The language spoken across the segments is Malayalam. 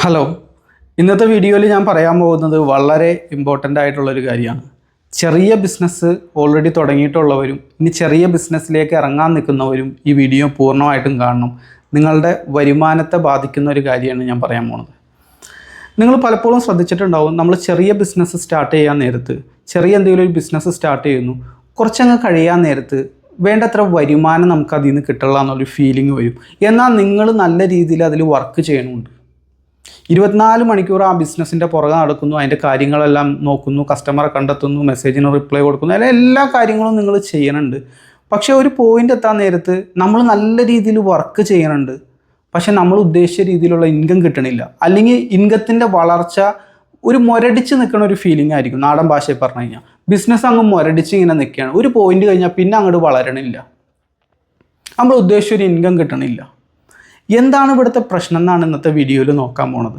ഹലോ, ഇന്നത്തെ വീഡിയോയിൽ ഞാൻ പറയാൻ പോകുന്നത് വളരെ ഇമ്പോർട്ടൻ്റ് ആയിട്ടുള്ളൊരു കാര്യമാണ്. ചെറിയ ബിസിനസ് ഓൾറെഡി തുടങ്ങിയിട്ടുള്ളവരും ഇനി ചെറിയ ബിസിനസ്സിലേക്ക് ഇറങ്ങാൻ നിൽക്കുന്നവരും ഈ വീഡിയോ പൂർണ്ണമായിട്ടും കാണണം. നിങ്ങളുടെ വരുമാനത്തെ ബാധിക്കുന്ന ഒരു കാര്യമാണ് ഞാൻ പറയാൻ പോകുന്നത്. നിങ്ങൾ പലപ്പോഴും ശ്രദ്ധിച്ചിട്ടുണ്ടാവും, നമ്മൾ ചെറിയ ബിസിനസ് സ്റ്റാർട്ട് ചെയ്യാൻ നേരത്ത്, ചെറിയ എന്തെങ്കിലും ഒരു ബിസിനസ് സ്റ്റാർട്ട് ചെയ്യുന്നു, കുറച്ചങ്ങ് കഴിയാൻ നേരത്ത് വേണ്ടത്ര വരുമാനം നമുക്ക് അതിൽ നിന്ന് കിട്ടുള്ള എന്നൊരു ഫീലിംഗ് വരും. എന്നാൽ നിങ്ങൾ നല്ല രീതിയിൽ അതിൽ വർക്ക് ചെയ്യണമുണ്ട്. 24 മണിക്കൂർ ആ ബിസിനസ്സിൻ്റെ പുറകെ നടക്കുന്നു, അതിൻ്റെ കാര്യങ്ങളെല്ലാം നോക്കുന്നു, കസ്റ്റമറെ കണ്ടെത്തുന്നു, മെസ്സേജിന് റിപ്ലൈ കൊടുക്കുന്നു, എല്ലാ കാര്യങ്ങളും നിങ്ങൾ ചെയ്യണുണ്ട്. പക്ഷേ ഒരു പോയിൻ്റ് എത്താൻ നേരത്ത് നമ്മൾ നല്ല രീതിയിൽ വർക്ക് ചെയ്യണുണ്ട്, പക്ഷേ നമ്മൾ ഉദ്ദേശിച്ച രീതിയിലുള്ള ഇൻകം കിട്ടണില്ല. അല്ലെങ്കിൽ ഇൻകത്തിൻ്റെ വളർച്ച ഒരു മുരടിച്ച് നിൽക്കുന്ന ഒരു ഫീലിംഗ് ആയിരിക്കും. നാടൻ ഭാഷയിൽ പറഞ്ഞു കഴിഞ്ഞാൽ ബിസിനസ് അങ്ങ് മുരടിച്ച് ഇങ്ങനെ നിൽക്കുകയാണ്. ഒരു പോയിൻ്റ് കഴിഞ്ഞാൽ പിന്നെ അങ്ങോട്ട് വളരണില്ല, നമ്മൾ ഉദ്ദേശിച്ച ഒരു ഇൻകം കിട്ടണില്ല. എന്താണ് ഇവിടുത്തെ പ്രശ്നം എന്നാണ് ഇന്നത്തെ വീഡിയോയിൽ നോക്കാൻ പോണത്.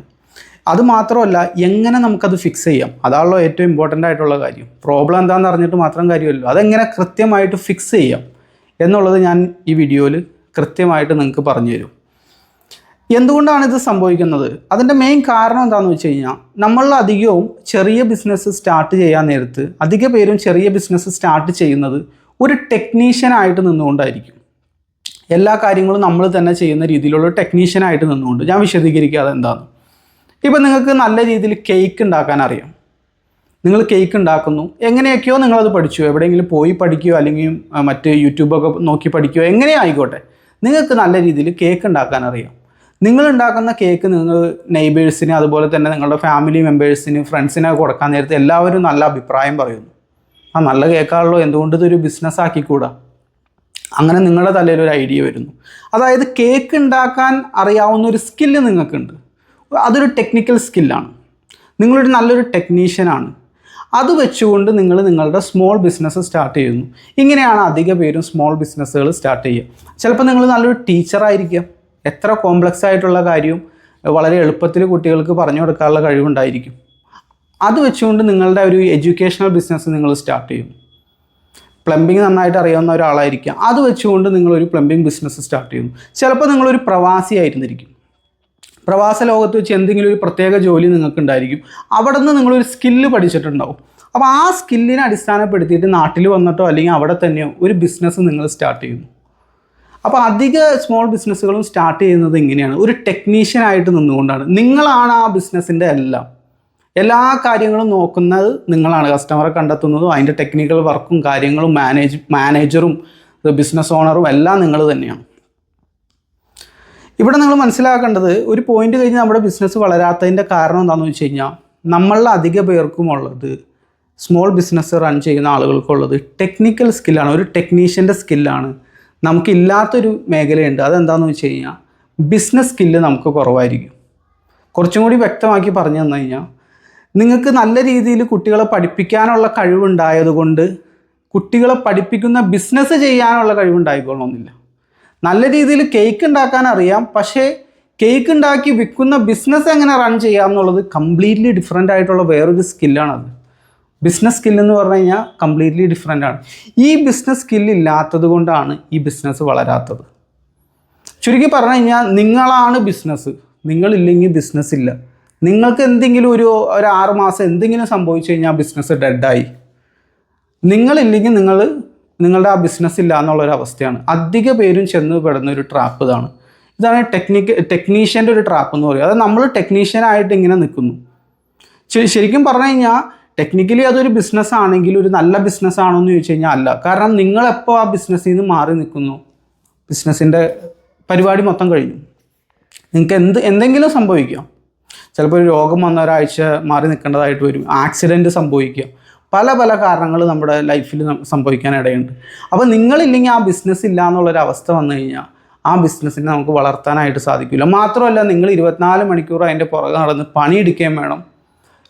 അതുമാത്രമല്ല, എങ്ങനെ നമുക്കത് ഫിക്സ് ചെയ്യാം, അതാണല്ലോ ഏറ്റവും ഇമ്പോർട്ടൻ്റ് ആയിട്ടുള്ള കാര്യം. പ്രോബ്ലം എന്താണെന്ന് അറിഞ്ഞിട്ട് മാത്രം കാര്യമല്ലോ, അതെങ്ങനെ കൃത്യമായിട്ട് ഫിക്സ് ചെയ്യാം എന്നുള്ളത് ഞാൻ ഈ വീഡിയോയിൽ കൃത്യമായിട്ട് നിങ്ങൾക്ക് പറഞ്ഞു തരും. എന്തുകൊണ്ടാണ് ഇത് സംഭവിക്കുന്നത്? അതിൻ്റെ മെയിൻ കാരണം എന്താണെന്ന് വെച്ച് കഴിഞ്ഞാൽ, നമ്മളധികവും ചെറിയ ബിസിനസ് സ്റ്റാർട്ട് ചെയ്യാൻ നേരത്ത് അധിക പേരും ചെറിയ ബിസിനസ് സ്റ്റാർട്ട് ചെയ്യുന്നത് ഒരു ടെക്നീഷ്യനായിട്ട് നിന്നുകൊണ്ടായിരിക്കും. എല്ലാ കാര്യങ്ങളും നമ്മൾ തന്നെ ചെയ്യുന്ന രീതിയിലുള്ള ടെക്നീഷ്യനായിട്ട് നിന്നുകൊണ്ട്. ഞാൻ വിശദീകരിക്കുക അതെന്താണ്. ഇപ്പം നിങ്ങൾക്ക് നല്ല രീതിയിൽ കേക്ക് ഉണ്ടാക്കാൻ അറിയാം, നിങ്ങൾ കേക്ക് ഉണ്ടാക്കുന്നു, എങ്ങനെയൊക്കെയോ നിങ്ങളത് പഠിച്ചു, എവിടെയെങ്കിലും പോയി പഠിക്കുകയോ അല്ലെങ്കിൽ മറ്റ് യൂട്യൂബൊക്കെ നോക്കി പഠിക്കുകയോ എങ്ങനെയായിക്കോട്ടെ, നിങ്ങൾക്ക് നല്ല രീതിയിൽ കേക്ക് ഉണ്ടാക്കാൻ അറിയാം. നിങ്ങൾ ഉണ്ടാക്കുന്ന കേക്ക് നിങ്ങൾ നെയ്ബേഴ്സിന്, അതുപോലെ തന്നെ നിങ്ങളുടെ ഫാമിലി മെമ്പേഴ്സിന്, ഫ്രണ്ട്സിനൊക്കെ കൊടുക്കാൻ നേരത്തെ എല്ലാവരും നല്ല അഭിപ്രായം പറയുന്നു. ആ നല്ല കേക്കാണല്ലോ, എന്തുകൊണ്ട് ഇതൊരു ബിസിനസ് ആക്കിക്കൂടാ? അങ്ങനെ നിങ്ങളുടെ തലയിൽ ഒരു ഐഡിയ വരുന്നു. അതായത് കേക്ക് ഉണ്ടാക്കാൻ അറിയാവുന്ന ഒരു സ്കില്ല് നിങ്ങൾക്കുണ്ട്, അതൊരു ടെക്നിക്കൽ സ്കില്ലാണ്, നിങ്ങളൊരു നല്ലൊരു ടെക്നീഷ്യനാണ്. അത് വെച്ചുകൊണ്ട് നിങ്ങൾ നിങ്ങളുടെ സ്മോൾ ബിസിനസ് സ്റ്റാർട്ട് ചെയ്യുന്നു. ഇങ്ങനെയാണ് അധിക പേരും സ്മോൾ ബിസിനസ്സുകൾ സ്റ്റാർട്ട് ചെയ്യുക. ചിലപ്പോൾ നിങ്ങൾ നല്ലൊരു ടീച്ചറായിരിക്കാം, എത്ര കോംപ്ലക്സ് ആയിട്ടുള്ള കാര്യവും വളരെ എളുപ്പത്തിൽ കുട്ടികൾക്ക് പറഞ്ഞു കൊടുക്കാനുള്ള കഴിവുണ്ടായിരിക്കും. അത് വെച്ചുകൊണ്ട് നിങ്ങളുടെ ഒരു എഡ്യൂക്കേഷണൽ ബിസിനസ് നിങ്ങൾ സ്റ്റാർട്ട് ചെയ്യും. പ്ലംബിങ് നന്നായിട്ട് അറിയാവുന്ന ഒരാളായിരിക്കാം, അത് വെച്ചുകൊണ്ട് നിങ്ങളൊരു പ്ലംബിങ് ബിസിനസ് സ്റ്റാർട്ട് ചെയ്യുന്നു. ചിലപ്പോൾ നിങ്ങളൊരു പ്രവാസി ആയിരുന്നിരിക്കും, പ്രവാസ ലോകത്ത് വെച്ച് എന്തെങ്കിലും ഒരു പ്രത്യേക ജോലി നിങ്ങൾക്കുണ്ടായിരിക്കും, അവിടെ നിന്ന് നിങ്ങളൊരു സ്കില്ല് പഠിച്ചിട്ടുണ്ടാവും. അപ്പോൾ ആ സ്കില്ലിനെ അടിസ്ഥാനപ്പെടുത്തിയിട്ട് നാട്ടിൽ വന്നിട്ടോ അല്ലെങ്കിൽ അവിടെ തന്നെയോ ഒരു ബിസിനസ് നിങ്ങൾ സ്റ്റാർട്ട് ചെയ്യുന്നു. അപ്പോൾ അധിക സ്മോൾ ബിസിനസ്സുകളും സ്റ്റാർട്ട് ചെയ്യുന്നത് ഇങ്ങനെയാണ്, ഒരു ടെക്നീഷ്യനായിട്ട് നിന്നുകൊണ്ടാണ്. നിങ്ങളാണ് ആ ബിസിനസ്സിൻ്റെ എല്ലാ കാര്യങ്ങളും നോക്കുന്നത് നിങ്ങളാണ്. കസ്റ്റമറെ കണ്ടെത്തുന്നതും അതിൻ്റെ ടെക്നിക്കൽ വർക്കും കാര്യങ്ങളും മാനേജറും ബിസിനസ് ഓണറും എല്ലാം നിങ്ങൾ തന്നെയാണ്. ഇവിടെ നിങ്ങൾ മനസ്സിലാക്കേണ്ടത്, ഒരു പോയിന്റ് കഴിഞ്ഞ് നമ്മുടെ ബിസിനസ് വളരാത്തതിൻ്റെ കാരണം എന്താണെന്ന് വെച്ച് കഴിഞ്ഞാൽ, നമ്മളുടെ അധിക പേർക്കുമുള്ളത്, സ്മോൾ ബിസിനസ് റൺ ചെയ്യുന്ന ആളുകൾക്കുള്ളത് ടെക്നിക്കൽ സ്കില്ലാണ്, ഒരു ടെക്നീഷ്യൻ്റെ സ്കില്ലാണ്. നമുക്കില്ലാത്തൊരു മേഖലയുണ്ട്, അതെന്താണെന്ന് വെച്ച് കഴിഞ്ഞാൽ ബിസിനസ് സ്കില്ല് നമുക്ക് കുറവായിരിക്കും. കുറച്ചും കൂടി വ്യക്തമാക്കി പറഞ്ഞു തന്നു കഴിഞ്ഞാൽ, നിങ്ങൾക്ക് നല്ല രീതിയിൽ കുട്ടികളെ പഠിപ്പിക്കാനുള്ള കഴിവുണ്ടായതുകൊണ്ട് കുട്ടികളെ പഠിപ്പിക്കുന്ന ബിസിനസ് ചെയ്യാനുള്ള കഴിവുണ്ടായിക്കൊള്ളണമെന്നില്ല. നല്ല രീതിയിൽ കേക്ക് ഉണ്ടാക്കാൻ അറിയാം, പക്ഷേ കേക്ക് ഉണ്ടാക്കി വിൽക്കുന്ന ബിസിനസ് എങ്ങനെ റൺ ചെയ്യാം എന്നുള്ളത് കംപ്ലീറ്റ്ലി ഡിഫറെൻ്റ് ആയിട്ടുള്ള വേറൊരു സ്കില്ലാണത്. ബിസിനസ് സ്കില്ലെന്ന് പറഞ്ഞു കഴിഞ്ഞാൽ കംപ്ലീറ്റ്ലി ഡിഫറെൻ്റ് ആണ്. ഈ ബിസിനസ് സ്കില്ലില്ലാത്തത് കൊണ്ടാണ് ഈ ബിസിനസ് വളരാത്തത്. ചുരുക്കി പറഞ്ഞു കഴിഞ്ഞാൽ, നിങ്ങളാണ് ബിസിനസ്, നിങ്ങളില്ലെങ്കിൽ ബിസിനസ് ഇല്ല. നിങ്ങൾക്ക് എന്തെങ്കിലും ഒരു 6 മാസം എന്തെങ്കിലും സംഭവിച്ചു കഴിഞ്ഞാൽ ബിസിനസ് ഡെഡായി. നിങ്ങളില്ലെങ്കിൽ നിങ്ങളുടെ ആ ബിസിനസ് ഇല്ല എന്നുള്ളൊരവസ്ഥയാണ്. അധിക പേരും ചെന്ന് പെടുന്ന ഒരു ട്രാപ്പ് ഇതാണ് ടെക്നീഷ്യൻ്റെ ഒരു ട്രാപ്പ് എന്ന് പറയുന്നത്. അത് നമ്മൾ ടെക്നീഷ്യനായിട്ട് ഇങ്ങനെ നിൽക്കുന്നു. ശരിക്കും പറഞ്ഞു കഴിഞ്ഞാൽ ടെക്നിക്കലി അതൊരു ബിസിനസ് ആണെങ്കിൽ ഒരു നല്ല ബിസിനസ് ആണോ എന്ന് ചോദിച്ചു കഴിഞ്ഞാൽ അല്ല. കാരണം നിങ്ങളെപ്പോൾ ആ ബിസിനസ്സിൽ നിന്ന് മാറി നിൽക്കുന്നു, ബിസിനസ്സിൻ്റെ പരിപാടി മൊത്തം കഴിഞ്ഞു. നിങ്ങൾക്ക് എന്തെങ്കിലും സംഭവിക്കാം. ചിലപ്പോൾ ഒരു രോഗം വന്ന ഒരാഴ്ച മാറി നിൽക്കേണ്ടതായിട്ട് വരും, ആക്സിഡൻറ്റ് സംഭവിക്കുക, പല കാരണങ്ങൾ നമ്മുടെ ലൈഫിൽ സംഭവിക്കാനിടയുണ്ട്. അപ്പോൾ നിങ്ങളില്ലെങ്കിൽ ആ ബിസിനസ് ഇല്ല എന്നുള്ളൊരവസ്ഥ വന്നു കഴിഞ്ഞാൽ ആ ബിസിനസ്സിനെ നമുക്ക് വളർത്താനായിട്ട് സാധിക്കില്ല. മാത്രമല്ല, നിങ്ങൾ 24 മണിക്കൂർ അതിൻ്റെ പുറകെ നടന്ന് പണിയെടുക്കുകയും വേണം,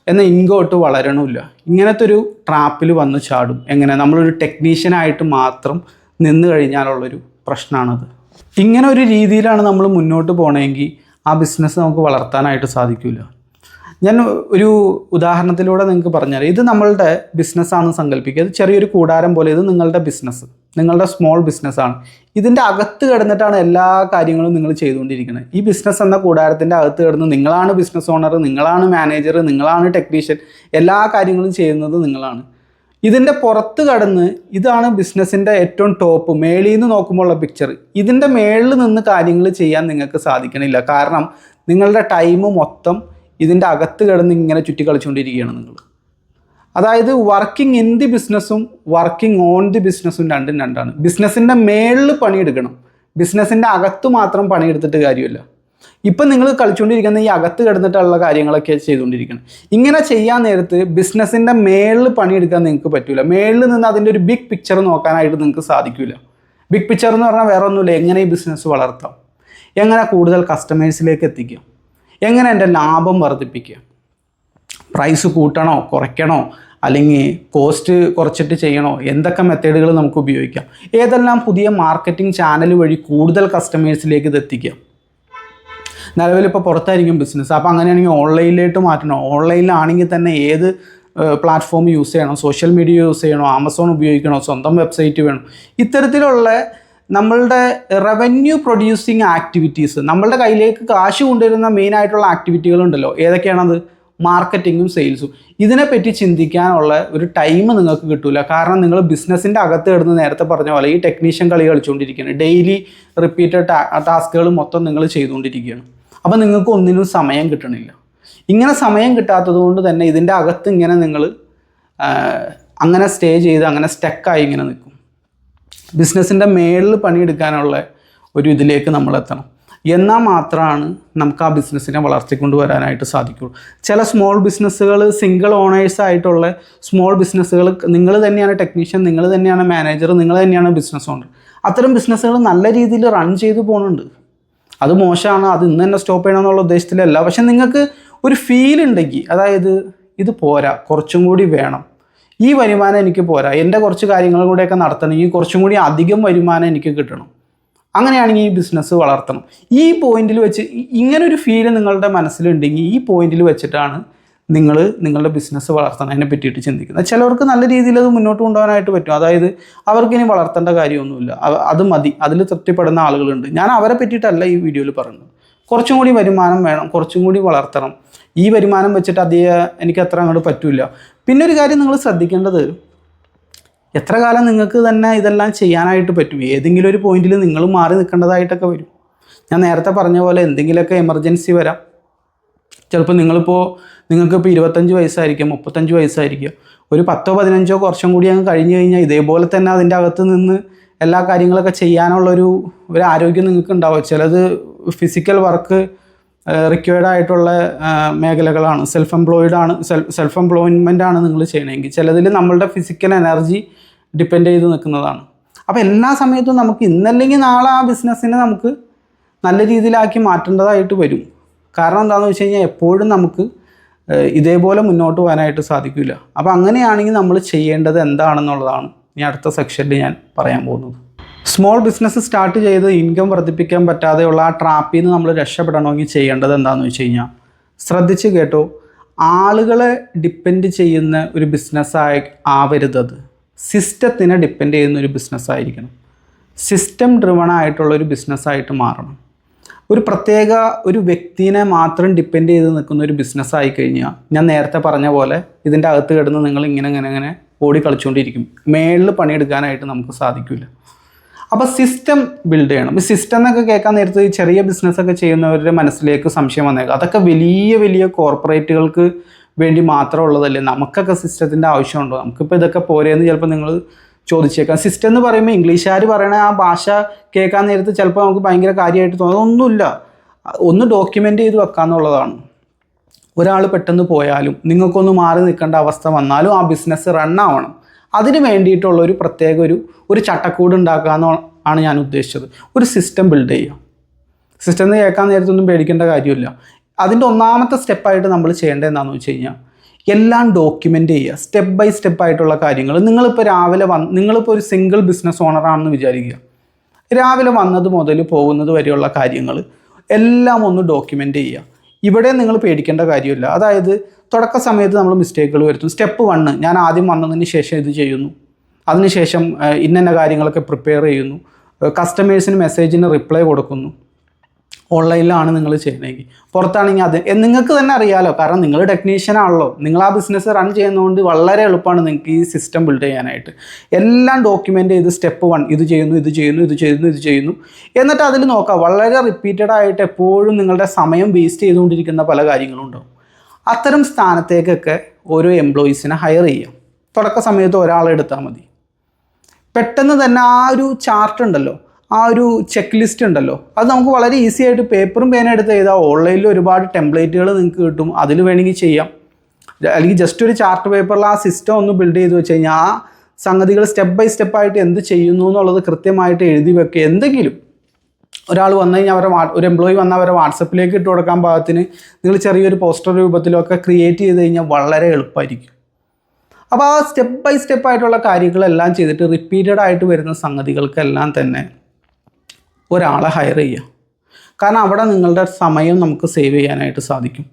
എന്നാൽ ഇങ്ങോട്ട് വളരണമില്ല. ഇങ്ങനത്തെ ഒരു ട്രാപ്പിൽ വന്ന് ചാടും. എങ്ങനെ? നമ്മളൊരു ടെക്നീഷ്യനായിട്ട് മാത്രം നിന്ന് കഴിഞ്ഞാലുള്ളൊരു പ്രശ്നമാണത്. ഇങ്ങനെ ഒരു രീതിയിലാണ് നമ്മൾ മുന്നോട്ട് പോകണമെങ്കിൽ ആ ബിസിനസ് നമുക്ക് വളർത്താനായിട്ട് സാധിക്കില്ല. ഞാൻ ഒരു ഉദാഹരണത്തിലൂടെ നിങ്ങൾക്ക് പറഞ്ഞുതരാം. ഇത് നമ്മളുടെ ബിസിനസ്സാണെന്ന് സങ്കല്പിക്കുക. ഇത് ചെറിയൊരു കൂടാരം പോലെ, ഇത് നിങ്ങളുടെ ബിസിനസ്, നിങ്ങളുടെ സ്മോൾ ബിസിനസ്സാണ്. ഇതിൻ്റെ അകത്ത് കിടന്നിട്ടാണ് എല്ലാ കാര്യങ്ങളും നിങ്ങൾ ചെയ്തുകൊണ്ടിരിക്കുന്നത്. ഈ ബിസിനസ് എന്ന കൂടാരത്തിൻ്റെ അകത്ത് കിടന്ന് നിങ്ങളാണ് ബിസിനസ് ഓണർ, നിങ്ങളാണ് മാനേജർ, നിങ്ങളാണ് ടെക്നീഷ്യൻ, എല്ലാ കാര്യങ്ങളും ചെയ്യുന്നത് നിങ്ങളാണ്. ഇതിൻ്റെ പുറത്ത് കടന്ന് ഇതാണ് ബിസിനസ്സിൻ്റെ ഏറ്റവും ടോപ്പ്, മേളിൽ നിന്ന് നോക്കുമ്പോഴുള്ള പിക്ചർ. ഇതിൻ്റെ മേളിൽ നിന്ന് കാര്യങ്ങൾ ചെയ്യാൻ നിങ്ങൾക്ക് സാധിക്കണില്ല. കാരണം നിങ്ങളുടെ ടൈം മൊത്തം ഇതിൻ്റെ അകത്ത് കിടന്ന് ഇങ്ങനെ ചുറ്റി കളിച്ചുകൊണ്ടിരിക്കുകയാണ് നിങ്ങൾ. അതായത് വർക്കിംഗ് ഇൻ ദി ബിസിനസ്സും വർക്കിംഗ് ഓൺ ദി ബിസിനസ്സും രണ്ടും രണ്ടാണ്. ബിസിനസ്സിൻ്റെ മേളിൽ പണിയെടുക്കണം, ബിസിനസ്സിൻ്റെ അകത്ത് മാത്രം പണിയെടുത്തിട്ട് കാര്യമില്ല. ഇപ്പം നിങ്ങൾ കളിച്ചുകൊണ്ടിരിക്കുന്ന ഈ അകത്ത് കിടന്നിട്ടുള്ള കാര്യങ്ങളൊക്കെ ചെയ്തുകൊണ്ടിരിക്കണം. ഇങ്ങനെ ചെയ്യാൻ നേരത്ത് ബിസിനസ്സിൻ്റെ മേളിൽ പണിയെടുക്കാൻ നിങ്ങൾക്ക് പറ്റില്ല. മേളിൽ നിന്ന് അതിൻ്റെ ഒരു ബിഗ് പിക്ചർ നോക്കാനായിട്ട് നിങ്ങൾക്ക് സാധിക്കില്ല. ബിഗ് പിക്ചർ എന്ന് പറഞ്ഞാൽ വേറെ ഒന്നുമില്ല, എങ്ങനെ ഈ ബിസിനസ് വളർത്താം, എങ്ങനെ കൂടുതൽ കസ്റ്റമേഴ്സിലേക്ക് എത്തിക്കാം, എങ്ങനെ എൻ്റെ ലാഭം വർദ്ധിപ്പിക്കുക, പ്രൈസ് കൂട്ടണോ കുറയ്ക്കണോ, അല്ലെങ്കിൽ കോസ്റ്റ് കുറച്ചിട്ട് ചെയ്യണോ, എന്തൊക്കെ മെത്തേഡുകൾ നമുക്ക് ഉപയോഗിക്കാം, ഏതെല്ലാം പുതിയ മാർക്കറ്റിംഗ് ചാനൽ വഴി കൂടുതൽ കസ്റ്റമേഴ്സിലേക്ക് ഇത് എത്തിക്കാം. നിലവിലിപ്പോൾ പുറത്തായിരിക്കും ബിസിനസ്, അപ്പോൾ അങ്ങനെയാണെങ്കിൽ ഓൺലൈനിലേക്ക് മാറ്റണോ, ഓൺലൈനിലാണെങ്കിൽ തന്നെ ഏത് പ്ലാറ്റ്ഫോം യൂസ് ചെയ്യണം, സോഷ്യൽ മീഡിയ യൂസ് ചെയ്യണോ, ആമസോൺ ഉപയോഗിക്കണോ, സ്വന്തം വെബ്സൈറ്റ് വേണം, ഇത്തരത്തിലുള്ള നമ്മളുടെ റവന്യൂ പ്രൊഡ്യൂസിങ് ആക്ടിവിറ്റീസ്, നമ്മളുടെ കയ്യിലേക്ക് കാശ് കൊണ്ടുവരുന്ന മെയിനായിട്ടുള്ള ആക്ടിവിറ്റികളുണ്ടല്ലോ, ഏതൊക്കെയാണത്? മാർക്കറ്റിങ്ങും സെയിൽസും. ഇതിനെപ്പറ്റി ചിന്തിക്കാനുള്ള ഒരു ടൈം നിങ്ങൾക്ക് കിട്ടില്ല. കാരണം നിങ്ങൾ ബിസിനസ്സിൻ്റെ അകത്ത് കിടന്ന് നേരത്തെ പറഞ്ഞ പോലെ ഈ ടെക്നീഷ്യൻ കളി കളിച്ചുകൊണ്ടിരിക്കുകയാണ്. ഡെയിലി റിപ്പീറ്റഡ് ടാസ്കുകൾ മൊത്തം നിങ്ങൾ ചെയ്തുകൊണ്ടിരിക്കുകയാണ്. അപ്പോൾ നിങ്ങൾക്ക് ഒന്നിനും സമയം കിട്ടണില്ല. ഇങ്ങനെ സമയം കിട്ടാത്തത് കൊണ്ട് തന്നെ ഇതിൻ്റെ അകത്ത് ഇങ്ങനെ നിങ്ങൾ അങ്ങനെ സ്റ്റേ ചെയ്ത് അങ്ങനെ സ്റ്റക്കായി ഇങ്ങനെ നിൽക്കും. ബിസിനസ്സിൻ്റെ മേളിൽ പണിയെടുക്കാനുള്ള ഒരു ഇതിലേക്ക് നമ്മൾ എത്തണം. എന്നാൽ മാത്രമാണ് നമുക്ക് ആ ബിസിനസ്സിനെ വളർത്തിക്കൊണ്ട് വരാനായിട്ട് സാധിക്കുള്ളൂ. ചില സ്മോൾ ബിസിനസ്സുകൾ, സിംഗിൾ ഓണേഴ്സ് ആയിട്ടുള്ള സ്മോൾ ബിസിനസ്സുകൾ, നിങ്ങൾ തന്നെയാണ് ടെക്നീഷ്യൻ, നിങ്ങൾ തന്നെയാണ് മാനേജർ, നിങ്ങൾ തന്നെയാണ് ബിസിനസ് ഓണർ, അത്തരം ബിസിനസ്സുകൾ നല്ല രീതിയിൽ റൺ ചെയ്തു പോകുന്നുണ്ട്. അത് മോശമാണ്, അത് ഇന്ന് തന്നെ സ്റ്റോപ്പ് ചെയ്യണമെന്നുള്ള ഉദ്ദേശത്തിലല്ല. പക്ഷെ നിങ്ങൾക്ക് ഒരു ഫീൽ ഉണ്ടെങ്കിൽ, അതായത് ഇത് പോരാ, കുറച്ചും കൂടി വേണം, ഈ വരുമാനം എനിക്ക് പോരാ, എൻ്റെ കുറച്ച് കാര്യങ്ങളും കൂടെയൊക്കെ നടത്തണമെങ്കിൽ കുറച്ചും കൂടി അധികം വരുമാനം എനിക്ക് കിട്ടണം, അങ്ങനെയാണെങ്കിൽ ഈ ബിസിനസ് വളർത്തണം, ഈ പോയിന്റിൽ വെച്ച് ഇങ്ങനൊരു ഫീല് നിങ്ങളുടെ മനസ്സിലുണ്ടെങ്കിൽ ഈ പോയിന്റിൽ വെച്ചിട്ടാണ് നിങ്ങൾ നിങ്ങളുടെ ബിസിനസ് വളർത്തണം അതിനെ പറ്റിയിട്ട് ചിന്തിക്കുന്നത്. ചിലവർക്ക് നല്ല രീതിയിൽ അത് മുന്നോട്ട് കൊണ്ടുപോകാനായിട്ട് പറ്റും. അതായത് അവർക്കിനി വളർത്തേണ്ട കാര്യമൊന്നുമില്ല, അത് മതി, അതിൽ തൃപ്തിപ്പെടുന്ന ആളുകളുണ്ട്. ഞാൻ അവരെ പറ്റിയിട്ടല്ല ഈ വീഡിയോയിൽ പറയുന്നത്. കുറച്ചും കൂടി വരുമാനം വേണം, കുറച്ചും കൂടി വളർത്തണം, ഈ വരുമാനം വെച്ചിട്ട് എനിക്ക് അത്ര അങ്ങോട്ട് പറ്റില്ല. പിന്നെ ഒരു കാര്യം നിങ്ങൾ ശ്രദ്ധിക്കേണ്ടത്, എത്ര കാലം നിങ്ങൾക്ക് തന്നെ ഇതെല്ലാം ചെയ്യാനായിട്ട് പറ്റും? ഏതെങ്കിലും ഒരു പോയിന്റിൽ നിങ്ങൾ മാറി നിൽക്കേണ്ടതായിട്ടൊക്കെ വരും. ഞാൻ നേരത്തെ പറഞ്ഞ പോലെ എന്തെങ്കിലുമൊക്കെ എമർജൻസി വരാം. ചിലപ്പോൾ നിങ്ങൾക്കിപ്പോൾ 25 വയസ്സായിരിക്കും, 35 വയസ്സായിരിക്കും, ഒരു 10-15 വർഷം കൂടി അങ്ങ് കഴിഞ്ഞ് കഴിഞ്ഞാൽ ഇതേപോലെ തന്നെ അതിൻ്റെ അകത്ത് നിന്ന് എല്ലാ കാര്യങ്ങളൊക്കെ ചെയ്യാനുള്ളൊരു ആരോഗ്യം നിങ്ങൾക്ക് ഉണ്ടാവും. ചിലത് ഫിസിക്കൽ വർക്ക് റിക്വയർഡ് ആയിട്ടുള്ള മേഖലകളാണ്, സെൽഫ് എംപ്ലോയ്മെൻ്റ് ആണ് നിങ്ങൾ ചെയ്യണമെങ്കിൽ. ചിലതിൽ നമ്മളുടെ ഫിസിക്കൽ എനർജി ഡിപ്പെൻഡ് ചെയ്ത് നിൽക്കുന്നതാണ്. അപ്പോൾ എല്ലാ സമയത്തും നമുക്ക് ഇന്നല്ലെങ്കിൽ നാളെ ആ ബിസിനസ്സിനെ നമുക്ക് നല്ല രീതിയിലാക്കി മാറ്റേണ്ടതായിട്ട് വരും. കാരണം എന്താണെന്ന് വെച്ച് കഴിഞ്ഞാൽ എപ്പോഴും നമുക്ക് ഇതേപോലെ മുന്നോട്ട് പോകാനായിട്ട് സാധിക്കില്ല. അപ്പോൾ അങ്ങനെയാണെങ്കിൽ നമ്മൾ ചെയ്യേണ്ടത് എന്താണെന്നുള്ളതാണ് ഇനി അടുത്ത സെക്ഷനിൽ ഞാൻ പറയാൻ പോകുന്നത്. സ്മോൾ ബിസിനസ് സ്റ്റാർട്ട് ചെയ്ത് ഇൻകം വർദ്ധിപ്പിക്കാൻ പറ്റാതെയുള്ള ആ ട്രാപ്പിൽ നിന്ന് നമ്മൾ രക്ഷപ്പെടണമെങ്കിൽ ചെയ്യേണ്ടത് എന്താണെന്ന് വെച്ച് കഴിഞ്ഞാൽ, ശ്രദ്ധിച്ച് കേട്ടോ, ആളുകളെ ഡിപ്പെൻഡ് ചെയ്യുന്ന ഒരു ബിസിനസ്സായി ആവരുതത്. സിസ്റ്റത്തിനെ ഡിപ്പെൻഡ് ചെയ്യുന്ന ഒരു ബിസിനസ്സായിരിക്കണം. സിസ്റ്റം ഡ്രിവൺ ആയിട്ടുള്ളൊരു ബിസിനസ്സായിട്ട് മാറണം. ഒരു വ്യക്തിനെ മാത്രം ഡിപ്പെൻഡ് ചെയ്ത് നിൽക്കുന്ന ഒരു ബിസിനസ്സായി കഴിഞ്ഞാൽ, ഞാൻ നേരത്തെ പറഞ്ഞ പോലെ ഇതിൻ്റെ അകത്ത് കിടന്ന് നിങ്ങൾ ഇങ്ങനെ ഓടി കളിച്ചുകൊണ്ടിരിക്കും. മേളിൽ പണിയെടുക്കാനായിട്ട് നമുക്ക് സാധിക്കില്ല. അപ്പോൾ സിസ്റ്റം ബിൽഡ് ചെയ്യണം. ഈ സിസ്റ്റം എന്നൊക്കെ കേൾക്കാൻ നേരത്ത് ഈ ചെറിയ ബിസിനസ്സൊക്കെ ചെയ്യുന്നവരുടെ മനസ്സിലേക്ക് സംശയം വന്നേക്കാം, അതൊക്കെ വലിയ കോർപ്പറേറ്റുകൾക്ക് വേണ്ടി മാത്രമുള്ളതല്ലേ, നമുക്കൊക്കെ സിസ്റ്റത്തിൻ്റെ ആവശ്യമുണ്ടോ, നമുക്കിപ്പോൾ ഇതൊക്കെ പോരെയെന്ന് ചിലപ്പോൾ നിങ്ങൾ ചോദിച്ചേക്കാം. സിസ്റ്റം എന്ന് പറയുമ്പോൾ ഇംഗ്ലീഷുകാർ പറയണ ആ ഭാഷ കേൾക്കാൻ നേരത്ത് ചിലപ്പോൾ നമുക്ക് ഭയങ്കര കാര്യമായിട്ട് തോന്നും. ഒന്നുമില്ല, ഒന്ന് ഡോക്യുമെൻ്റ് ചെയ്ത് വെക്കാമെന്നുള്ളതാണ്. ഒരാൾ പെട്ടെന്ന് പോയാലും നിങ്ങൾക്കൊന്ന് മാറി നിൽക്കേണ്ട അവസ്ഥ വന്നാലും ആ ബിസിനസ് റണ്ണാവണം. അതിന് വേണ്ടിയിട്ടുള്ള ഒരു പ്രത്യേക ഒരു ചട്ടക്കൂട് ഉണ്ടാക്കുക ആണ് ഞാൻ ഉദ്ദേശിച്ചത്. ഒരു സിസ്റ്റം ബിൽഡ് ചെയ്യുക. സിസ്റ്റം എന്ന് കേൾക്കാൻ നേരത്തൊന്നും പേടിക്കേണ്ട കാര്യമില്ല. അതിൻ്റെ ഒന്നാമത്തെ സ്റ്റെപ്പായിട്ട് നമ്മൾ ചെയ്യേണ്ടത് എന്താണെന്ന് വെച്ച് കഴിഞ്ഞാൽ, എല്ലാം ഡോക്യുമെൻ്റ് ചെയ്യുക. സ്റ്റെപ്പ് ബൈ സ്റ്റെപ്പായിട്ടുള്ള കാര്യങ്ങൾ. നിങ്ങളിപ്പോൾ ഒരു സിംഗിൾ ബിസിനസ് ഓണറാണെന്ന് വിചാരിക്കുക. രാവിലെ വന്നത് മുതൽ പോകുന്നത് വരെയുള്ള കാര്യങ്ങൾ എല്ലാം ഒന്ന് ഡോക്യുമെൻ്റ് ചെയ്യുക. ഇവിടെ നിങ്ങൾ പേടിക്കേണ്ട കാര്യമില്ല. അതായത് തുടക്ക സമയത്ത് നമ്മൾ മിസ്റ്റേക്കുകൾ വരുത്തും. സ്റ്റെപ്പ് 1 ഞാൻ ആദ്യം വന്നതിന് ശേഷം ഇത് ചെയ്യുന്നു, അതിനുശേഷം ഇന്ന കാര്യങ്ങളൊക്കെ പ്രിപ്പയർ ചെയ്യുന്നു, കസ്റ്റമേഴ്സിന് മെസ്സേജിന് റിപ്ലൈ കൊടുക്കുന്നു. ഓൺലൈനിലാണ് നിങ്ങൾ ചെയ്യണമെങ്കിൽ. പുറത്താണെങ്കിൽ അത് നിങ്ങൾക്ക് തന്നെ അറിയാമല്ലോ, കാരണം നിങ്ങൾ ടെക്നീഷ്യൻ ആണല്ലോ. നിങ്ങൾ ആ ബിസിനസ് റൺ ചെയ്യുന്നതുകൊണ്ട് വളരെ എളുപ്പമാണ് നിങ്ങൾക്ക് ഈ സിസ്റ്റം ബിൽഡ് ചെയ്യാനായിട്ട്. എല്ലാം ഡോക്യുമെൻ്റ് ചെയ്ത് സ്റ്റെപ്പ് 1 ഇത് ചെയ്യുന്നു, ഇത് ചെയ്യുന്നു, ഇത് ചെയ്യുന്നു, ഇത് ചെയ്യുന്നു, എന്നിട്ട് അതിൽ നോക്കുക. വളരെ റിപ്പീറ്റഡ് ആയിട്ട് എപ്പോഴും നിങ്ങളുടെ സമയം വേസ്റ്റ് ചെയ്തുകൊണ്ടിരിക്കുന്ന പല കാര്യങ്ങളും ഉണ്ടാവും. അത്തരം സ്ഥാനത്തേക്കൊക്കെ ഓരോ എംപ്ലോയീസിനെ ഹയർ ചെയ്യാം. തുടക്ക സമയത്ത് ഒരാളെ എടുത്താൽ മതി. പെട്ടെന്ന് തന്നെ ആ ഒരു ചാർട്ട് ഉണ്ടല്ലോ, ആ ഒരു ചെക്ക് ലിസ്റ്റ് ഉണ്ടല്ലോ, അത് നമുക്ക് വളരെ ഈസി ആയിട്ട് പേപ്പറും പേന എടുത്ത് ചെയ്താൽ ഓൺലൈനിൽ ഒരുപാട് ടെംപ്ലേറ്റുകൾ നിങ്ങൾക്ക് കിട്ടും. അതിൽ വേണമെങ്കിൽ ചെയ്യാം. അല്ലെങ്കിൽ ജസ്റ്റ് ഒരു ചാർട്ട് പേപ്പറിൽ ആ സിസ്റ്റം ഒന്ന് ബിൽഡ് ചെയ്ത് വെച്ച് കഴിഞ്ഞാൽ ആ സംഗതികൾ സ്റ്റെപ്പ് ബൈ സ്റ്റെപ്പായിട്ട് എന്ത് ചെയ്യുന്നു എന്നുള്ളത് കൃത്യമായിട്ട് എഴുതി വെക്കുക. എന്തെങ്കിലും ഒരാൾ വന്നു കഴിഞ്ഞാൽ ഒരു എംപ്ലോയി വന്നാൽ അവരെ വാട്സപ്പിലേക്ക് ഇട്ട് കൊടുക്കാൻ പാകത്തിന് നിങ്ങൾ ചെറിയൊരു പോസ്റ്റർ രൂപത്തിലൊക്കെ ക്രിയേറ്റ് ചെയ്ത് കഴിഞ്ഞാൽ വളരെ എളുപ്പമായിരിക്കും. അപ്പോൾ ആ സ്റ്റെപ്പ് ബൈ സ്റ്റെപ്പായിട്ടുള്ള കാര്യങ്ങളെല്ലാം ചെയ്തിട്ട് റിപ്പീറ്റഡ് ആയിട്ട് വരുന്ന സംഗതികൾക്കെല്ലാം തന്നെ ഒരാളെ ഹയർ ചെയ്യുക. കാരണം അവിടെ നിങ്ങളുടെ സമയം നമുക്ക് സേവ് ചെയ്യാനായിട്ട് സാധിക്കും.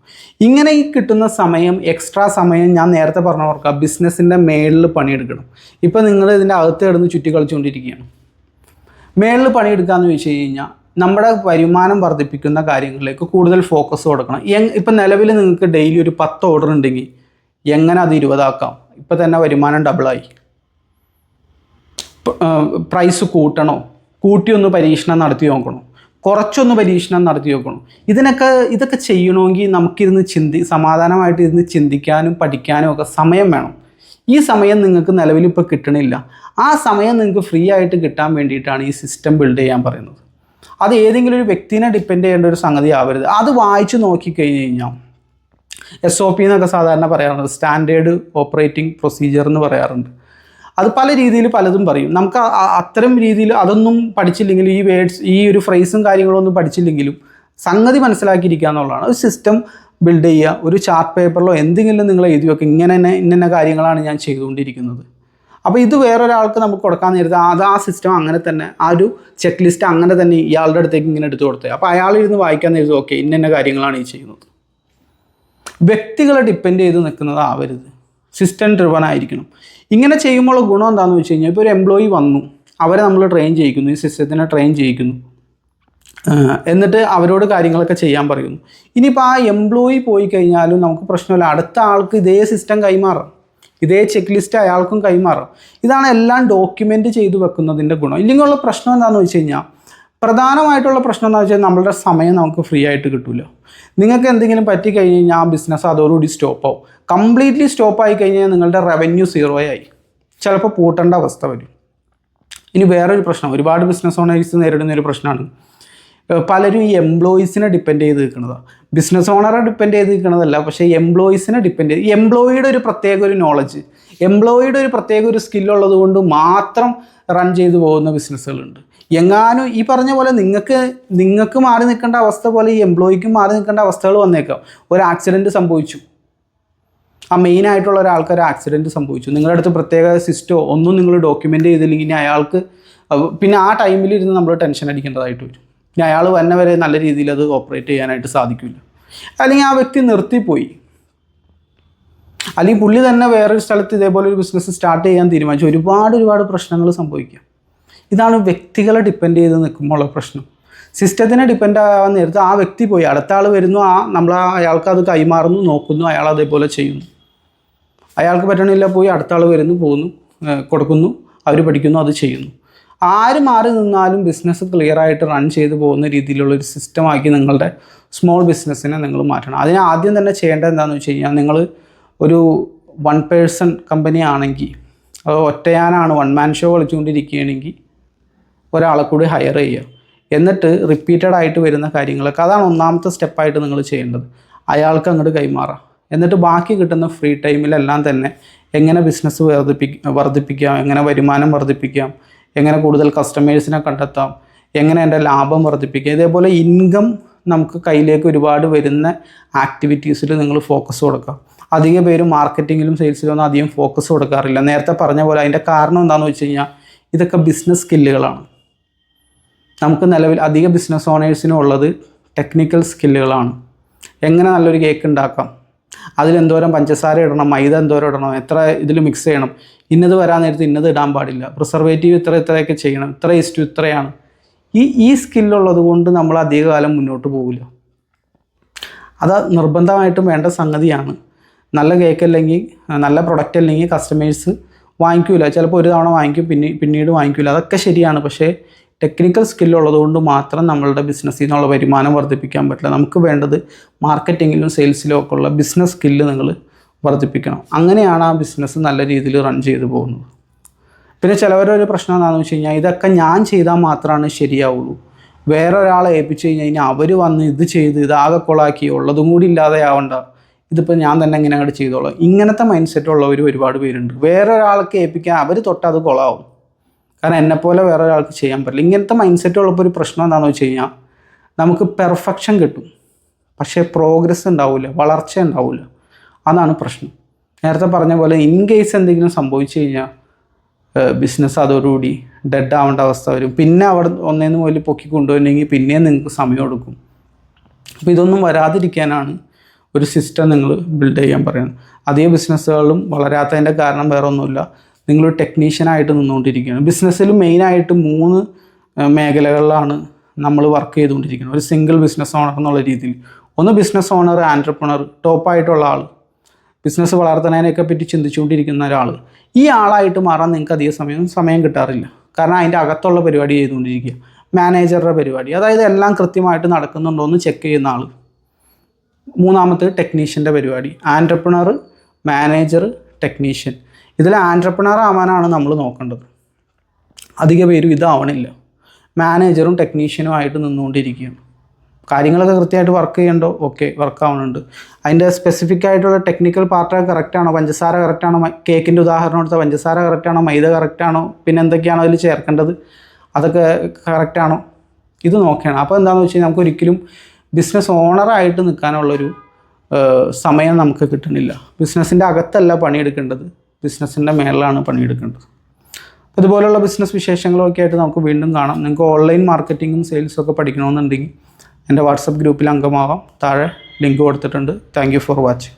ഇങ്ങനെ ഈ കിട്ടുന്ന സമയം, എക്സ്ട്രാ സമയം, ഞാൻ നേരത്തെ പറഞ്ഞവർക്ക് ബിസിനസ്സിൻ്റെ മേളിൽ പണിയെടുക്കണം. ഇപ്പോൾ നിങ്ങൾ ഇതിൻ്റെ അകത്ത് കിടന്ന് ചുറ്റി കളിച്ചുകൊണ്ടിരിക്കുകയാണ്. മേളിൽ പണിയെടുക്കുകയെന്ന് ചോദിച്ചു കഴിഞ്ഞാൽ നമ്മുടെ വരുമാനം വർദ്ധിപ്പിക്കുന്ന കാര്യങ്ങളിലേക്ക് കൂടുതൽ ഫോക്കസ് കൊടുക്കണം. ഇപ്പം നിലവിൽ നിങ്ങൾക്ക് ഡെയിലി ഒരു 10 ഓർഡർ ഉണ്ടെങ്കിൽ എങ്ങനെ അത് 20 ആക്കാം? ഇപ്പോൾ തന്നെ വരുമാനം ഡബിളായി. പ്രൈസ് കൂട്ടണോ, കൂട്ടിയൊന്ന് പരീക്ഷണം നടത്തി നോക്കണം, കുറച്ചൊന്ന് പരീക്ഷണം നടത്തി നോക്കണം. ഇതൊക്കെ ചെയ്യണമെങ്കിൽ നമുക്കിരുന്ന് സമാധാനമായിട്ട് ഇരുന്ന് ചിന്തിക്കാനും പഠിക്കാനും ഒക്കെ സമയം വേണം. ഈ സമയം നിങ്ങൾക്ക് നിലവിൽ ഇപ്പോൾ കിട്ടണില്ല. ആ സമയം നിങ്ങൾക്ക് ഫ്രീ ആയിട്ട് കിട്ടാൻ വേണ്ടിയിട്ടാണ് ഈ സിസ്റ്റം ബിൽഡ് ചെയ്യാൻ പറയുന്നത്. അത് ഏതെങ്കിലും ഒരു വ്യക്തിനെ ഡിപ്പെൻഡ് ചെയ്യേണ്ട ഒരു സംഗതി ആവരുത്. അത് വായിച്ച് നോക്കിക്കഴിഞ്ഞ് കഴിഞ്ഞാൽ SOP എന്നൊക്കെ സാധാരണ പറയാറുണ്ട്, സ്റ്റാൻഡേർഡ് ഓപ്പറേറ്റിംഗ് പ്രൊസീജിയർ എന്ന് പറയാറുണ്ട്. അത് പല രീതിയിൽ പലതും പറയും. നമുക്ക് അത്തരം രീതിയിൽ അതൊന്നും പഠിച്ചില്ലെങ്കിലും ഈ ഒരു ഫ്രേസും കാര്യങ്ങളൊന്നും പഠിച്ചില്ലെങ്കിലും സംഗതി മനസ്സിലാക്കിയിരിക്കുക എന്നുള്ളതാണ്. ഒരു സിസ്റ്റം ബിൽഡ് ചെയ്യുക. ഒരു ചാർട്ട് പേപ്പറിലോ എന്തെങ്കിലും നിങ്ങൾ എഴുതി വെക്കുക, ഇന്ന കാര്യങ്ങളാണ് ഞാൻ ചെയ്തുകൊണ്ടിരിക്കുന്നത്. അപ്പോൾ ഇത് വേറൊരാൾക്ക് നമുക്ക് കൊടുക്കാൻ നേരത്തെ ആ സിസ്റ്റം അങ്ങനെ തന്നെ, ആ ഒരു ചെക്ക് ലിസ്റ്റ് അങ്ങനെ തന്നെ ഇയാളുടെ അടുത്തേക്ക് ഇങ്ങനെ എടുത്തു കൊടുത്തത്. അപ്പോൾ അയാളിരുന്ന് വായിക്കാൻ നേരത്തെ ഓക്കെ ഇന്ന കാര്യങ്ങളാണ് ഈ ചെയ്യുന്നത്. വ്യക്തികളെ ഡിപ്പെൻഡ് ചെയ്ത് നിൽക്കുന്നതാവരുത്. സിസ്റ്റം ഡ്രിവൺ ആയിരിക്കണം. ഇങ്ങനെ ചെയ്യുമ്പോൾ ഗുണം എന്താണെന്ന് വെച്ച് കഴിഞ്ഞാൽ, ഇപ്പോൾ ഒരു എംപ്ലോയി വന്നു, അവരെ നമ്മൾ ട്രെയിൻ ചെയ്യിക്കുന്നു, ഈ സിസ്റ്റത്തിനെ ട്രെയിൻ ചെയ്യിക്കുന്നു, എന്നിട്ട് അവരോട് കാര്യങ്ങളൊക്കെ ചെയ്യാൻ പറയുന്നു. ഇനിയിപ്പോൾ ആ എംപ്ലോയി പോയി കഴിഞ്ഞാലും നമുക്ക് പ്രശ്നമില്ല. അടുത്ത ആൾക്ക് ഇതേ സിസ്റ്റം കൈമാറാം, ഇതേ ചെക്ക് ലിസ്റ്റ് അയാൾക്കും കൈമാറാം. ഇതാണ് എല്ലാം ഡോക്യുമെൻ്റ് ചെയ്ത് വെക്കുന്നതിൻ്റെ ഗുണം. ഇല്ലെങ്കിലുള്ള പ്രശ്നം എന്താണെന്ന് വെച്ച് കഴിഞ്ഞാൽ, പ്രധാനമായിട്ടുള്ള പ്രശ്നം എന്താണെന്ന് വെച്ചാൽ നമ്മളുടെ സമയം നമുക്ക് ഫ്രീ ആയിട്ട് കിട്ടില്ല. നിങ്ങൾക്ക് എന്തെങ്കിലും പറ്റിക്കഴിഞ്ഞ് കഴിഞ്ഞാൽ ആ ബിസിനസ് അതോടുകൂടി സ്റ്റോപ്പാവും. കംപ്ലീറ്റ്ലി സ്റ്റോപ്പായി കഴിഞ്ഞാൽ നിങ്ങളുടെ റവന്യൂ 0 ആയി, ചിലപ്പോൾ പൂട്ടേണ്ട അവസ്ഥ വരും. ഇനി വേറൊരു പ്രശ്നം ഒരുപാട് ബിസിനസ് ഓണേഴ്സ് നേരിടുന്ന ഒരു പ്രശ്നമാണ്, പലരും ഈ എംപ്ലോയീസിനെ ഡിപ്പെൻഡ് ചെയ്ത് നിൽക്കുന്നതാണ്. ബിസിനസ് ഓണറെ ഡിപ്പെൻഡ് ചെയ്ത് നിൽക്കുന്നതല്ല, പക്ഷേ എംപ്ലോയീസിനെ ഡിപ്പെൻഡ് ചെയ്ത്, എംപ്ലോയിയുടെ ഒരു പ്രത്യേക ഒരു നോളജ്, എംപ്ലോയിയുടെ ഒരു പ്രത്യേക ഒരു സ്കില്ലുള്ളത് കൊണ്ട് മാത്രം റൺ ചെയ്തു പോകുന്ന ബിസിനസ്സുകളുണ്ട്. എങ്ങാനും ഈ പറഞ്ഞ പോലെ നിങ്ങൾക്ക് മാറി നിൽക്കേണ്ട അവസ്ഥ പോലെ ഈ എംപ്ലോയിക്കും മാറി നിൽക്കേണ്ട അവസ്ഥകൾ വന്നേക്കാം. ഒരു ആക്സിഡൻറ്റ് സംഭവിച്ചു, ആ മെയിനായിട്ടുള്ള ഒരാൾക്ക് ഒരു ആക്സിഡൻറ്റ് സംഭവിച്ചു, നിങ്ങളുടെ അടുത്ത് പ്രത്യേക സിസ്റ്റോ ഒന്നും നിങ്ങൾ ഡോക്യുമെൻ്റ് ചെയ്തില്ലെങ്കിൽ അയാൾക്ക് പിന്നെ ആ ടൈമിലിരുന്ന് നമ്മൾ ടെൻഷൻ അടിക്കേണ്ടതായിട്ട് വരും. ഇനി അയാൾ വന്ന വരെ നല്ല രീതിയിൽ അത് ഓപ്പറേറ്റ് ചെയ്യാനായിട്ട് സാധിക്കില്ല. അല്ലെങ്കിൽ ആ വ്യക്തി നിർത്തിപ്പോയി, അല്ലെങ്കിൽ പുള്ളി തന്നെ വേറൊരു സ്ഥലത്ത് ഇതേപോലെ ഒരു ബിസിനസ് സ്റ്റാർട്ട് ചെയ്യാൻ തീരുമാനിച്ചു. ഒരുപാട് പ്രശ്നങ്ങൾ സംഭവിക്കാം. ഇതാണ് വ്യക്തികളെ ഡിപ്പെൻഡ് ചെയ്ത് നിൽക്കുമ്പോഴുള്ള പ്രശ്നം. സിസ്റ്റത്തിനെ ഡിപ്പെൻഡ് ആവാൻ നേരത്ത് ആ വ്യക്തി പോയി, അടുത്ത ആൾ വരുന്നു, അയാൾക്ക് അത് കൈമാറുന്നു, നോക്കുന്നു, അയാൾ അതേപോലെ ചെയ്യുന്നു. അയാൾക്ക് പറ്റണില്ല, പോയി അടുത്ത ആൾ വരുന്നു, പോകുന്നു, കൊടുക്കുന്നു, അവർ പഠിക്കുന്നു, അത് ചെയ്യുന്നു. ആര് മാറി നിന്നാലും ബിസിനസ് ക്ലിയർ ആയിട്ട് റൺ ചെയ്ത് പോകുന്ന രീതിയിലുള്ളൊരു സിസ്റ്റമാക്കി നിങ്ങളുടെ സ്മോൾ ബിസിനസ്സിനെ നിങ്ങൾ മാറ്റണം. അതിന് ആദ്യം തന്നെ ചെയ്യേണ്ടത് എന്താണെന്ന് വെച്ച് കഴിഞ്ഞാൽ, നിങ്ങൾ ഒരു 1 പേഴ്സൺ കമ്പനി ആണെങ്കിൽ, അത് ഒറ്റയാനാണ്, 1 മാൻ ഷോ കളിച്ചുകൊണ്ടിരിക്കുകയാണെങ്കിൽ ഒരാളെ കൂടി ഹയർ ചെയ്യുക. എന്നിട്ട് റിപ്പീറ്റഡ് ആയിട്ട് വരുന്ന കാര്യങ്ങളൊക്കെ, അതാണ് ഒന്നാമത്തെ സ്റ്റെപ്പായിട്ട് നിങ്ങൾ ചെയ്യേണ്ടത്. അയാൾക്ക് അങ്ങോട്ട് കൈമാറാം. എന്നിട്ട് ബാക്കി കിട്ടുന്ന ഫ്രീ ടൈമിലെല്ലാം തന്നെ എങ്ങനെ ബിസിനസ് വർദ്ധിപ്പിക്കാം, എങ്ങനെ വരുമാനം വർദ്ധിപ്പിക്കാം, എങ്ങനെ കൂടുതൽ കസ്റ്റമേഴ്സിനെ കണ്ടെത്താം, എങ്ങനെ എൻ്റെ ലാഭം വർദ്ധിപ്പിക്കാം, ഇതേപോലെ ഇൻകം നമുക്ക് കയ്യിലേക്ക് ഒരുപാട് വരുന്ന ആക്ടിവിറ്റീസിൽ നിങ്ങൾ ഫോക്കസ് കൊടുക്കുക. അധിക പേരും മാർക്കറ്റിങ്ങിലും സെയിൽസിലൊന്നും അധികം ഫോക്കസ് കൊടുക്കാറില്ല. നേരത്തെ പറഞ്ഞ പോലെ അതിൻ്റെ കാരണം എന്താണെന്ന് വെച്ച് കഴിഞ്ഞാൽ, ഇതൊക്കെ ബിസിനസ് സ്കില്ലുകളാണ്. നമുക്ക് നിലവിൽ അധിക ബിസിനസ് ഓണേഴ്സിനും ഉള്ളത് ടെക്നിക്കൽ സ്കില്ലുകളാണ്. എങ്ങനെ നല്ലൊരു കേക്ക് ഉണ്ടാക്കാം, അതിലെന്തോരം പഞ്ചസാര ഇടണം, മൈദ എന്തോരം ഇടണം, എത്ര ഇതിൽ മിക്സ് ചെയ്യണം, ഇന്നത് വരാൻ നേരത്ത് ഇന്നത് ഇടാൻ പാടില്ല, പ്രിസർവേറ്റീവ് ഇത്രയൊക്കെ ചെയ്യണം, ഇത്രയാണ്. ഈ സ്കില്ലുള്ളത് കൊണ്ട് നമ്മൾ അധികകാലം മുന്നോട്ട് പോകില്ല. അത് നിർബന്ധമായിട്ടും വേണ്ട സംഗതിയാണ്. നല്ല കേക്ക് അല്ലെങ്കിൽ നല്ല പ്രൊഡക്റ്റ് അല്ലെങ്കിൽ കസ്റ്റമേഴ്സ് വാങ്ങിക്കില്ല. ചിലപ്പോൾ ഒരു തവണ വാങ്ങിക്കും, പിന്നീട് വാങ്ങിക്കില്ല. അതൊക്കെ ശരിയാണ്. പക്ഷേ ടെക്നിക്കൽ സ്കില്ലുള്ളത് കൊണ്ട് മാത്രം നമ്മളുടെ ബിസിനസ്സിൽ നിന്നുള്ള വരുമാനം വർദ്ധിപ്പിക്കാൻ പറ്റില്ല. നമുക്ക് വേണ്ടത് മാർക്കറ്റിങ്ങിലും സെയിൽസിലും ഒക്കെ ഉള്ള ബിസിനസ് സ്കില്ല് നിങ്ങൾ വർദ്ധിപ്പിക്കണം. അങ്ങനെയാണ് ആ ബിസിനസ് നല്ല രീതിയിൽ റൺ ചെയ്തു പോകുന്നത്. പിന്നെ ചിലവരൊരു പ്രശ്നം എന്താണെന്ന് വെച്ച് കഴിഞ്ഞാൽ, ഇതൊക്കെ ഞാൻ ചെയ്താൽ മാത്രമാണ് ശരിയാവുള്ളൂ, വേറെ ഒരാളെ ഏൽപ്പിച്ച് കഴിഞ്ഞാൽ അവർ വന്ന് ഇത് ചെയ്ത് ഇതാകെ കൊളാക്കി ഉള്ളതും കൂടി ഇല്ലാതെ ആവണ്ട, ഇതിപ്പോൾ ഞാൻ തന്നെ എങ്ങനെ അങ്ങോട്ട് ചെയ്തോളാം. ഇങ്ങനത്തെ മൈൻഡ് സെറ്റ് ഉള്ളവർ ഒരുപാട് പേരുണ്ട്. വേറെ ഒരാൾക്ക് ഏൽപ്പിക്കാൻ അവർ തൊട്ടത് കൊളാവും, കാരണം എന്നെപ്പോലെ വേറെ ഒരാൾക്ക് ചെയ്യാൻ പറ്റില്ല. ഇങ്ങനത്തെ മൈൻഡ് സെറ്റ് ഉള്ളപ്പോൾ ഒരു പ്രശ്നം എന്താണെന്ന് വെച്ച് കഴിഞ്ഞാൽ, നമുക്ക് പെർഫെക്ഷൻ കിട്ടും, പക്ഷേ പ്രോഗ്രസ് ഉണ്ടാവില്ല, വളർച്ച ഉണ്ടാവില്ല. അതാണ് പ്രശ്നം. നേരത്തെ പറഞ്ഞ പോലെ ഇൻ കേസ് എന്തെങ്കിലും സംഭവിച്ചു കഴിഞ്ഞാൽ ബിസിനസ് അതോടുകൂടി ഡെഡ് ആവേണ്ട അവസ്ഥ വരും. പിന്നെ അവിടെ ഒന്നേന്ന് മുതൽ പൊക്കി കൊണ്ടുവരണമെങ്കിൽ പിന്നെയും നിങ്ങൾക്ക് സമയം എടുക്കും. അപ്പോൾ ഇതൊന്നും വരാതിരിക്കാനാണ് ഒരു സിസ്റ്റം നിങ്ങൾ ബിൽഡ് ചെയ്യാൻ പറയുന്നത്. അധിക ബിസിനസ്സുകളിലും വളരാത്തതിൻ്റെ കാരണം വേറെ ഒന്നുമില്ല, നിങ്ങളൊരു ടെക്നീഷ്യനായിട്ട് നിന്നുകൊണ്ടിരിക്കുകയാണ്. ബിസിനസ്സിൽ മെയിനായിട്ട് 3 മേഖലകളിലാണ് നമ്മൾ വർക്ക് ചെയ്തുകൊണ്ടിരിക്കുന്നത് ഒരു സിംഗിൾ ബിസിനസ് ഓണർ എന്നുള്ള രീതിയിൽ. ഒന്ന് ബിസിനസ് ഓണർ, ആൻട്രപ്രണർ, ടോപ്പായിട്ടുള്ള ആൾ, ബിസിനസ് വളർത്തുന്നതിനെയൊക്കെ പറ്റി ചിന്തിച്ചുകൊണ്ടിരിക്കുന്ന ഒരാൾ. ഈ ആളായിട്ട് മാറാൻ നിങ്ങൾക്ക് അധികം സമയം കിട്ടാറില്ല, കാരണം അതിൻ്റെ അകത്തുള്ള പരിപാടി ചെയ്തുകൊണ്ടിരിക്കുക. മാനേജറുടെ പരിപാടി, അതായത് എല്ലാം കൃത്യമായിട്ട് നടക്കുന്നുണ്ടോ എന്ന് ചെക്ക് ചെയ്യുന്ന ആൾ. മൂന്നാമത്തെ ടെക്നീഷ്യൻ്റെ പരിപാടി. ആൻട്രപ്രണർ, മാനേജർ, ടെക്നീഷ്യൻ. ഇതിൽ ആൻട്രപ്രണർ ആവാനാണ് നമ്മൾ നോക്കേണ്ടത്. അധിക പേരും ഇതാവണില്ല, മാനേജറും ടെക്നീഷ്യനുമായിട്ട് നിന്നുകൊണ്ടിരിക്കുകയാണ്. കാര്യങ്ങളൊക്കെ കൃത്യമായിട്ട് വർക്ക് ചെയ്യണ്ടോ, ഓക്കെ, വർക്ക് ആവുന്നുണ്ട്. അതിൻ്റെ സ്പെസിഫിക് ആയിട്ടുള്ള ടെക്നിക്കൽ പാർട്ടൊക്കെ കറക്റ്റാണോ, പഞ്ചസാര കറക്റ്റാണോ, കേക്കിൻ്റെ ഉദാഹരണം എടുത്ത പഞ്ചസാര കറക്റ്റാണോ, മൈദ കറക്റ്റാണോ, പിന്നെ എന്തൊക്കെയാണോ അതിൽ ചേർക്കേണ്ടത് അതൊക്കെ കറക്റ്റാണോ, ഇത് നോക്കണം. അപ്പോൾ എന്താണെന്ന് വെച്ച് കഴിഞ്ഞാൽ നമുക്കൊരിക്കലും ബിസിനസ് ഓണറായിട്ട് നിൽക്കാനുള്ളൊരു സമയം നമുക്ക് കിട്ടുന്നില്ല. ബിസിനസ്സിൻ്റെ അകത്തല്ല പണിയെടുക്കേണ്ടത്, ബിസിനസ്സിൻ്റെ മേളിലാണ് പണിയെടുക്കേണ്ടത്. ഇതുപോലുള്ള ബിസിനസ് വിശേഷങ്ങളൊക്കെ ആയിട്ട് നമുക്ക് വീണ്ടും കാണാം. നിങ്ങൾക്ക് ഓൺലൈൻ മാർക്കറ്റിങ്ങും സെയിൽസും ഒക്കെ പഠിക്കണമെന്നുണ്ടെങ്കിൽ എൻ്റെ വാട്സപ്പ് ഗ്രൂപ്പിൽ അംഗമാവാം. താഴെ ലിങ്ക് കൊടുത്തിട്ടുണ്ട്. Thank you for watching.